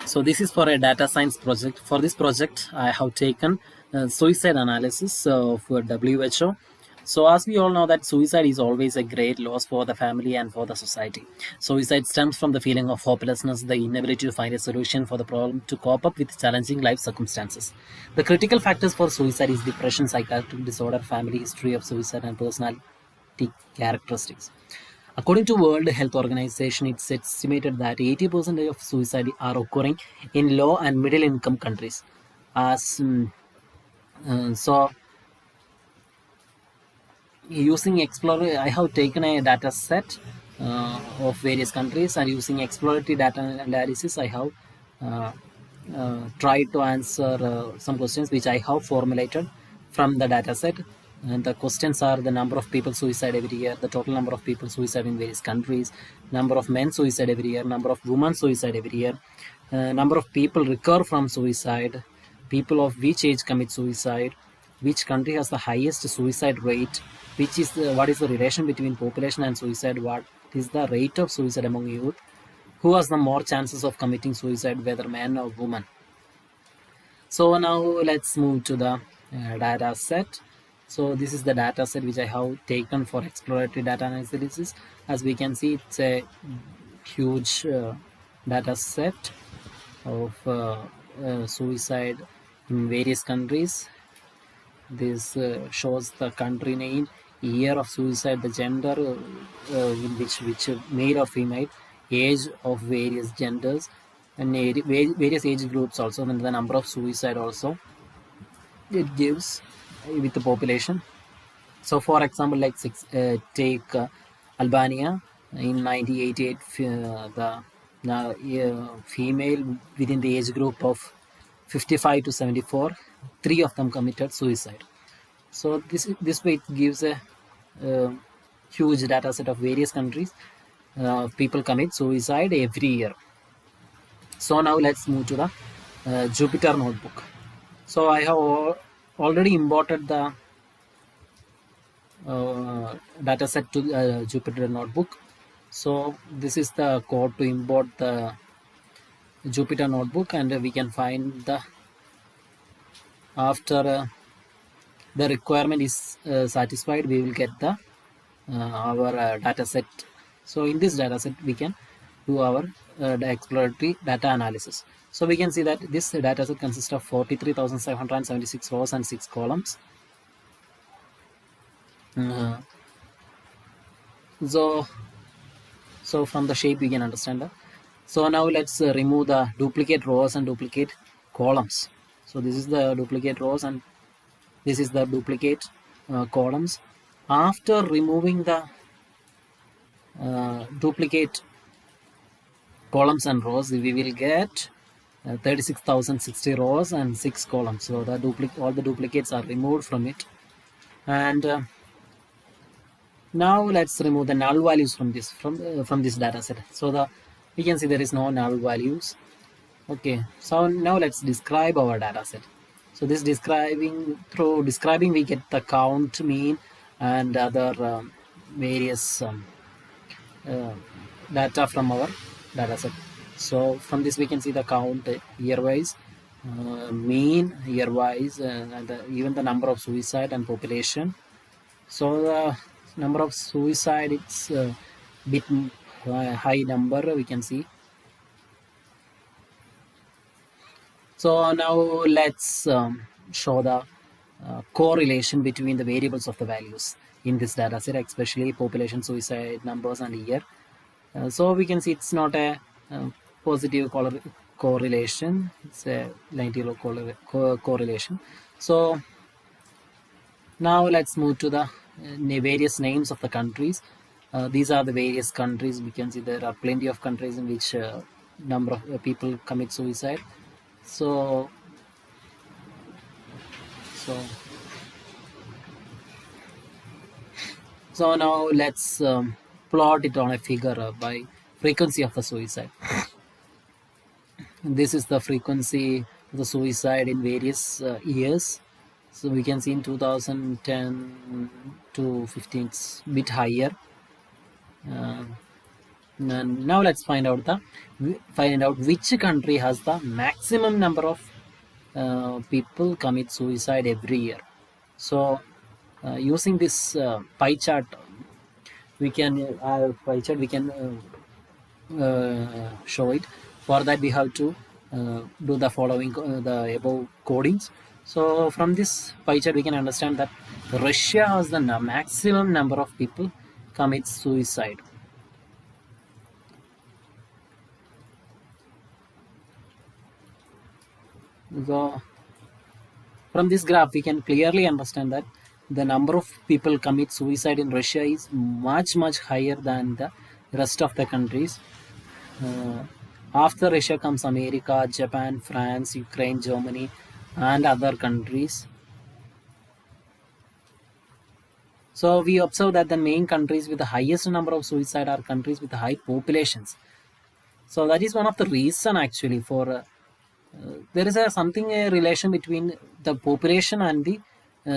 So this is for a data science project. For this project, I have taken suicide analysis for WHO. So as we all know that suicide is always a great loss for the family and for the society. Suicide stems from the feeling of hopelessness, the inability to find a solution for the problem to cope up with challenging life circumstances. The critical factors for suicide is depression, psychiatric disorder, family history of suicide, and personality characteristics. According to World Health Organization, it's estimated that 80% of suicide are occurring in low and middle income countries. As so, using Explorer, I have taken a data set of various countries, and using exploratory data analysis, I have tried to answer some questions which I have formulated from the data set. And the questions are the number of people suicide every year, the total number of people suicide in various countries, number of men suicide every year, number of women suicide every year, number of people recover from suicide, people of which age commit suicide, which country has the highest suicide rate, what is the relation between population and suicide, what is the rate of suicide among youth, who has the more chances of committing suicide, whether man or woman. So now let's move to the data set. So this is the data set which I have taken for exploratory data analysis. As we can see, it's a huge data set of suicide in various countries. This shows the country name, year of suicide, the gender, in which male or female, age of various genders, and various age groups also, and the number of suicide also it gives with the population. So for example, like take Albania in 1988, the female within the age group of 55 to 74, 3 of them committed suicide. So this way it gives a huge data set of various countries. People commit suicide every year. So now let's move to the Jupyter notebook. So I have already imported the data set to Jupyter notebook. So this is the code to import the Jupyter notebook, and we can find the after the requirement is satisfied, we will get the our data set. So in this data set we can do our exploratory data analysis. So we can see that this data set consists of 43,776 rows and 6 columns. So from the shape we can understand that. So now let's remove the duplicate rows and duplicate columns. So this is the duplicate rows and this is the duplicate columns. After removing the duplicate columns and rows, we will get 36,060 rows and 6 columns. So the all the duplicates are removed from it. And now let's remove the null values from this data set. So we can see there is no null values. Okay, so now let's describe our data set. So this through describing we get the count, mean, and other various data from our data set. So from this we can see the count year wise, mean year wise, and even the number of suicide and population. So the number of suicide, it's a bit high number we can see. So now let's show the correlation between the variables of the values in this data set, especially population, suicide numbers, and year. So we can see it's not a positive correlation, it's a negative correlation. So now let's move to the various names of the countries. These are the various countries. We can see there are plenty of countries in which number of people commit suicide. So now let's plot it on a figure by frequency of the suicide. This is the frequency of the suicide in various years. So we can see in 2010 to 15 it's a bit higher. Now let's find out which country has the maximum number of people commit suicide every year. So using this pie chart, we can show it. For that we have to do the following the above codings. So from this pie chart we can understand that Russia has the maximum number of people commit suicide. So from this graph, we can clearly understand that the number of people commit suicide in Russia is much higher than the rest of the countries. After Russia comes America, Japan, France, Ukraine, Germany, and other countries. So we observe that the main countries with the highest number of suicide are countries with high populations. So that is one of the reason actually for there is a relation between the population and the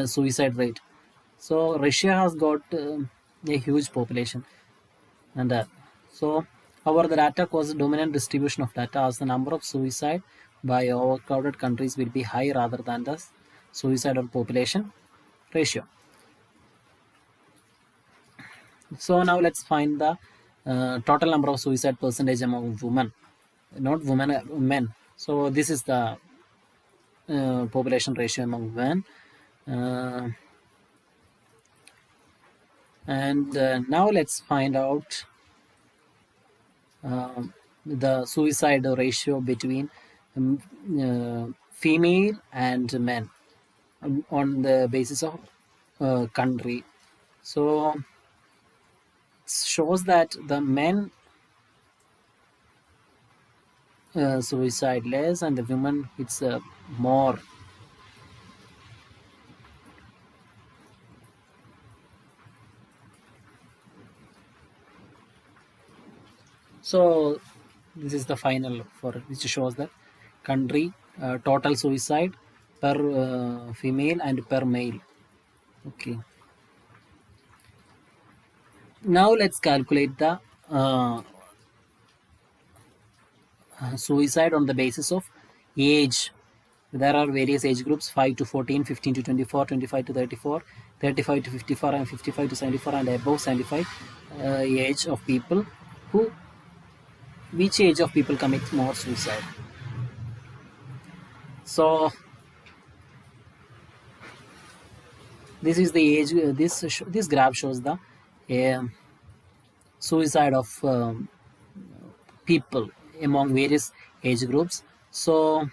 suicide rate. So Russia has got a huge population, and so however the data causes dominant distribution of data as the number of suicide by overcrowded countries will be high rather than the suicide or population ratio. So now let's find the total number of suicide percentage among women, not women, men. So this is the population ratio among men. And now let's find out the suicide ratio between female and men on the basis of country. So it shows that the men suicide less and the women it's more. So this is the final for which shows that country total suicide per female and per male. Okay. Now let's calculate the suicide on the basis of age. There are various age groups: 5 to 14, 15 to 24, 25 to 34, 35 to 54, and 55 to 74, and above 75 age of people. Which age of people commit more suicide? So this is the age. This graph shows the suicide of people among various age groups. So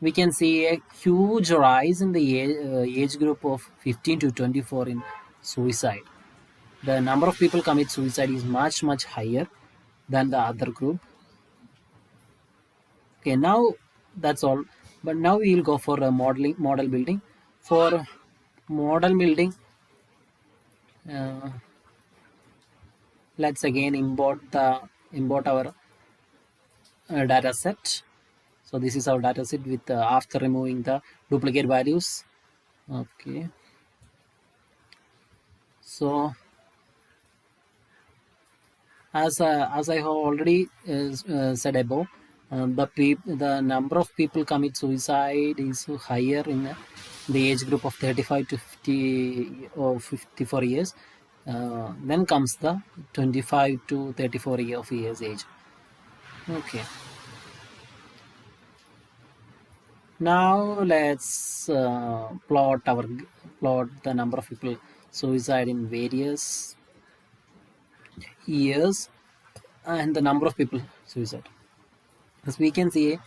we can see a huge rise in the age group of 15 to 24 in suicide. The number of people commit suicide is much higher than the other group. Okay, now that's all. But now we will go for a model building. For model building, let's again import our data set. So this is our data set with after removing the duplicate values. Okay. So as I have already said above, the number of people commit suicide is higher in the age group of 35 to 50 or 54 years. Then comes the 25 to 34 years age. Okay. Now let's plot the number of people suicide in various years and the number of people suicide. As we can see,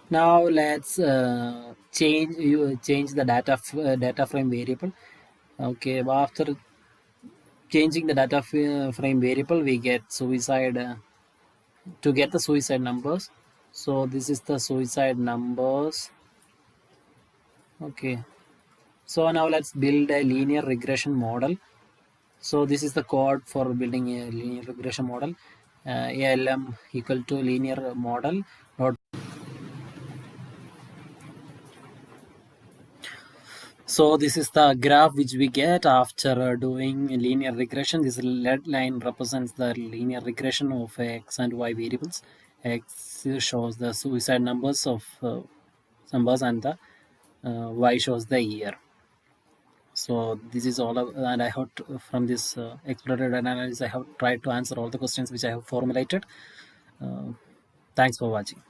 now let's change the data frame variable. Okay, after changing the data frame variable, we get suicide to get the suicide numbers. So this is the suicide numbers. Okay, so now let's build a linear regression model. So this is the code for building a linear regression model. ALM equal to linear model Not So this is the graph which we get after doing linear regression. This red line represents the linear regression of x and y variables. X shows the suicide numbers of numbers, and the y shows the year. So this is all and I have from this exploratory analysis I have tried to answer all the questions which I have formulated. Thanks for watching.